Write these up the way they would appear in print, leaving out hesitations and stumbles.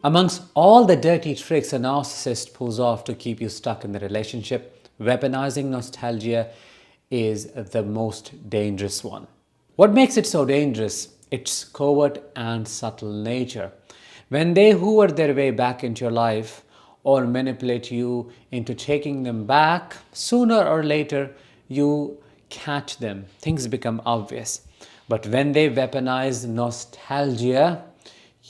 Amongst all the dirty tricks a narcissist pulls off to keep you stuck in the relationship, weaponizing nostalgia is the most dangerous one. What makes it so dangerous? Its covert and subtle nature. When they hoover their way back into your life or manipulate you into taking them back, sooner or later you catch them. Things become obvious. But when they weaponize nostalgia,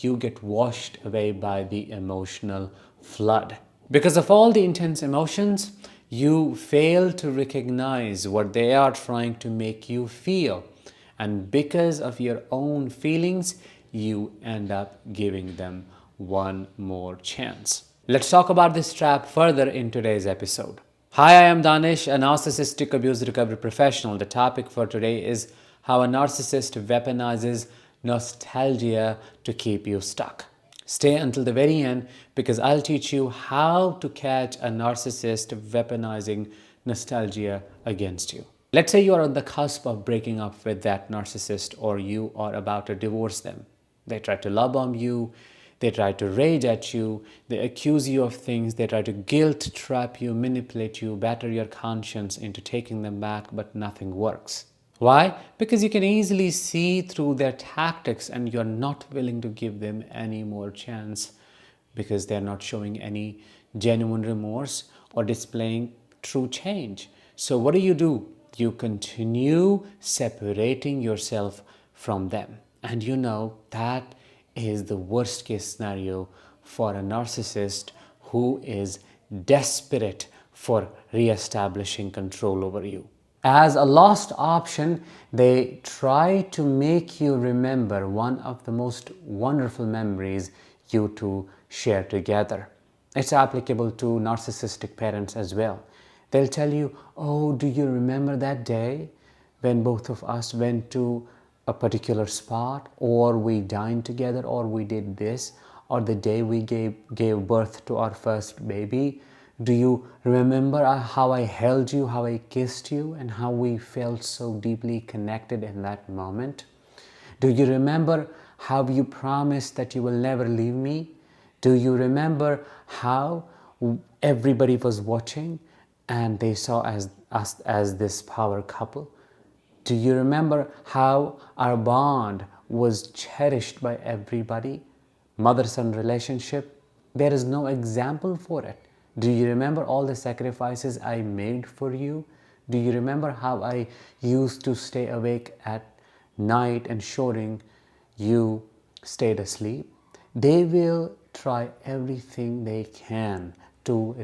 you get washed away by the emotional flood. Because of all the intense emotions, you fail to recognize what they are trying to make you feel. And because of your own feelings, you end up giving them one more chance. Let's talk about this trap further in today's episode. Hi, I am Danish, a narcissistic abuse recovery professional. The topic for today is how a narcissist weaponizes nostalgia to keep you stuck. Stay until the very end because I'll teach you how to catch a narcissist weaponizing nostalgia against you. Let's say you are on the cusp of breaking up with that narcissist or you are about to divorce them. They try to love bomb you, they try to rage at you, they accuse you of things, they try to guilt trap you, manipulate you, batter your conscience into taking them back, but nothing works. Why? Because you can easily see through their tactics and you're not willing to give them any more chance because they're not showing any genuine remorse or displaying true change. So what do? You continue separating yourself from them. And you know that is the worst case scenario for a narcissist who is desperate for re-establishing control over you. As a last option, they try to make you remember one of the most wonderful memories you two share together. It's applicable to narcissistic parents as well. They'll tell you, oh, do you remember that day when both of us went to a particular spot, or we dined together, or we did this, or the day we gave birth to our first baby? Do you remember how I held you, how I kissed you, and how we felt so deeply connected in that moment? Do you remember how you promised that you will never leave me? Do you remember how everybody was watching and they saw us as this power couple? Do you remember how our bond was cherished by everybody? Mother-son relationship, there is no example for it. Do you remember all the sacrifices I made for you? Do you remember how I used to stay awake at night ensuring you stayed asleep? They will try everything they can to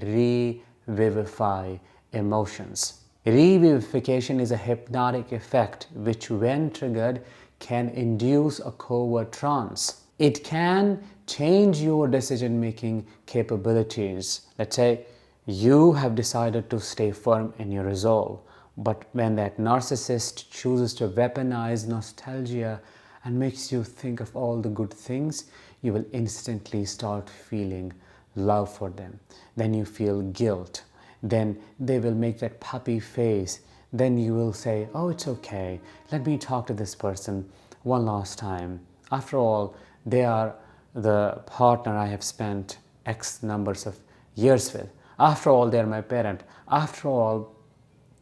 revivify emotions. Revivification is a hypnotic effect which, when triggered, can induce a covert trance. It can change your decision-making capabilities. Let's say you have decided to stay firm in your resolve, but when that narcissist chooses to weaponize nostalgia and makes you think of all the good things, you will instantly start feeling love for them. Then you feel guilt. Then they will make that puppy face. Then you will say, oh, it's okay. Let me talk to this person one last time. After all, they are the partner I have spent X numbers of years with. After all, they are my parent. After all,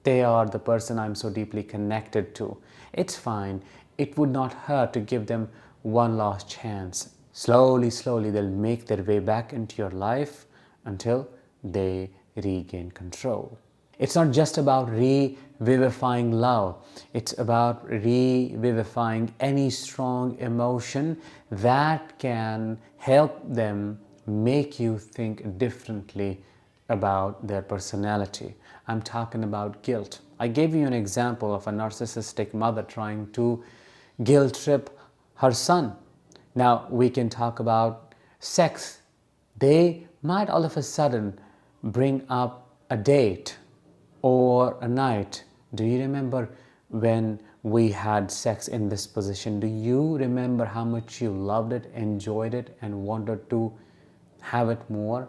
they are the person I'm so deeply connected to. It's fine. It would not hurt to give them one last chance. Slowly, they'll make their way back into your life until they regain control. It's not just about revivifying love. It's about revivifying any strong emotion that can help them make you think differently about their personality. I'm talking about guilt. I gave you an example of a narcissistic mother trying to guilt trip her son. Now we can talk about sex. They might all of a sudden bring up a date or a night. Do you remember when we had sex in this position? Do you remember how much you loved it, enjoyed it, and wanted to have it more?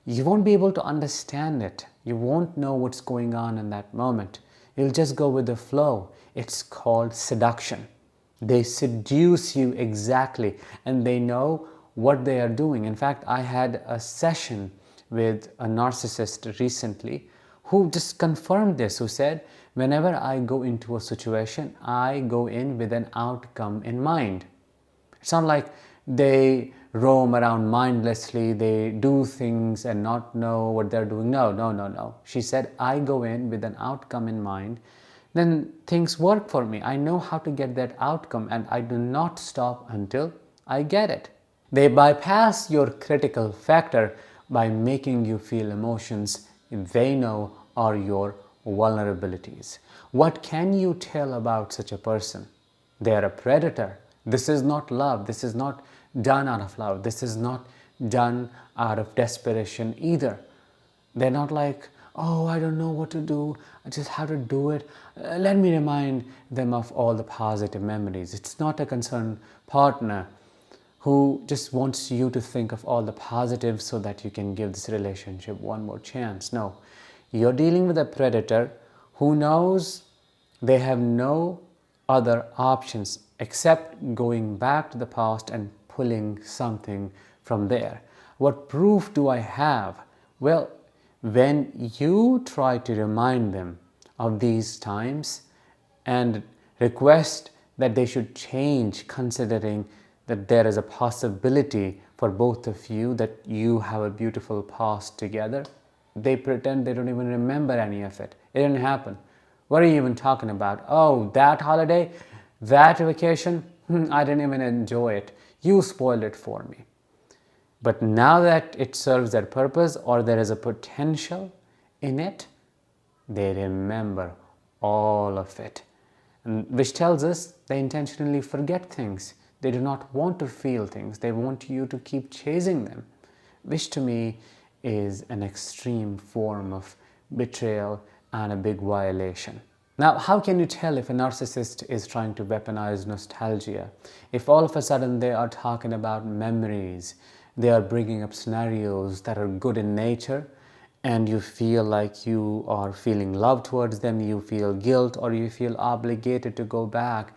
You won't be able to understand it. You won't know what's going on in that moment. You'll just go with the flow. It's called seduction. They seduce you exactly, and they know what they are doing. In fact, I had a session with a narcissist recently who just confirmed this, who said, whenever I go into a situation, I go in with an outcome in mind. It's not like they roam around mindlessly, they do things and not know what they're doing. No, no, no, no. She said, I go in with an outcome in mind, then things work for me. I know how to get that outcome and I do not stop until I get it. They bypass your critical factor by making you feel emotions they know are your vulnerabilities. What can you tell about such a person? They are a predator. This is not love. This is not done out of love. This is not done out of desperation either. They're not like, oh, I don't know what to do. I just have to do it. Let me remind them of all the positive memories. It's not a concerned partner who just wants you to think of all the positives so that you can give this relationship one more chance. No, you're dealing with a predator who knows they have no other options except going back to the past and pulling something from there. What proof do I have? Well, when you try to remind them of these times and request that they should change, considering that there is a possibility for both of you that you have a beautiful past together, they pretend they don't even remember any of it. It didn't happen. What are you even talking about? Oh, that holiday, that vacation, I didn't even enjoy it. You spoiled it for me. But now that it serves their purpose or there is a potential in it, they remember all of it. And which tells us they intentionally forget things. They do not want to feel things. They want you to keep chasing them, which to me is an extreme form of betrayal and a big violation. Now, how can you tell if a narcissist is trying to weaponize nostalgia? If all of a sudden they are talking about memories, they are bringing up scenarios that are good in nature, and you feel like you are feeling love towards them, you feel guilt, or you feel obligated to go back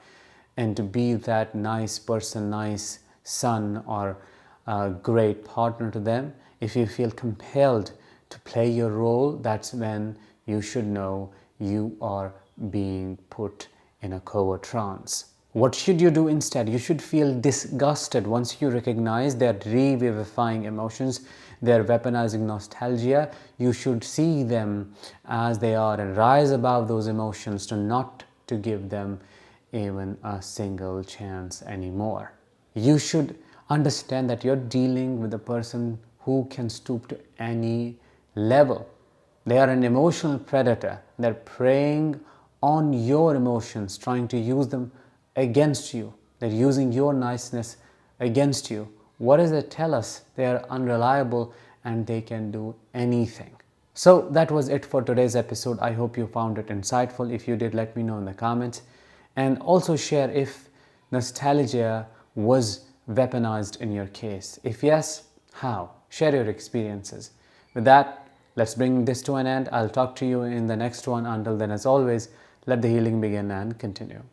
and to be that nice person, nice son, or a great partner to them. If you feel compelled to play your role, that's when you should know you are being put in a covert trance. What should you do instead? You should feel disgusted once you recognize they're revivifying emotions, they're weaponizing nostalgia. You should see them as they are and rise above those emotions, to not to give them even a single chance anymore. You should understand that you're dealing with a person who can stoop to any level. They are an emotional predator. They're preying on your emotions, trying to use them against you. They're using your niceness against you. What does it tell us? They are unreliable and they can do anything. So that was it for today's episode. I hope you found it insightful. If you did, let me know in the comments. And also share if nostalgia was weaponized in your case. If yes, how? Share your experiences. With that, let's bring this to an end. I'll talk to you in the next one. Until then, as always, let the healing begin and continue.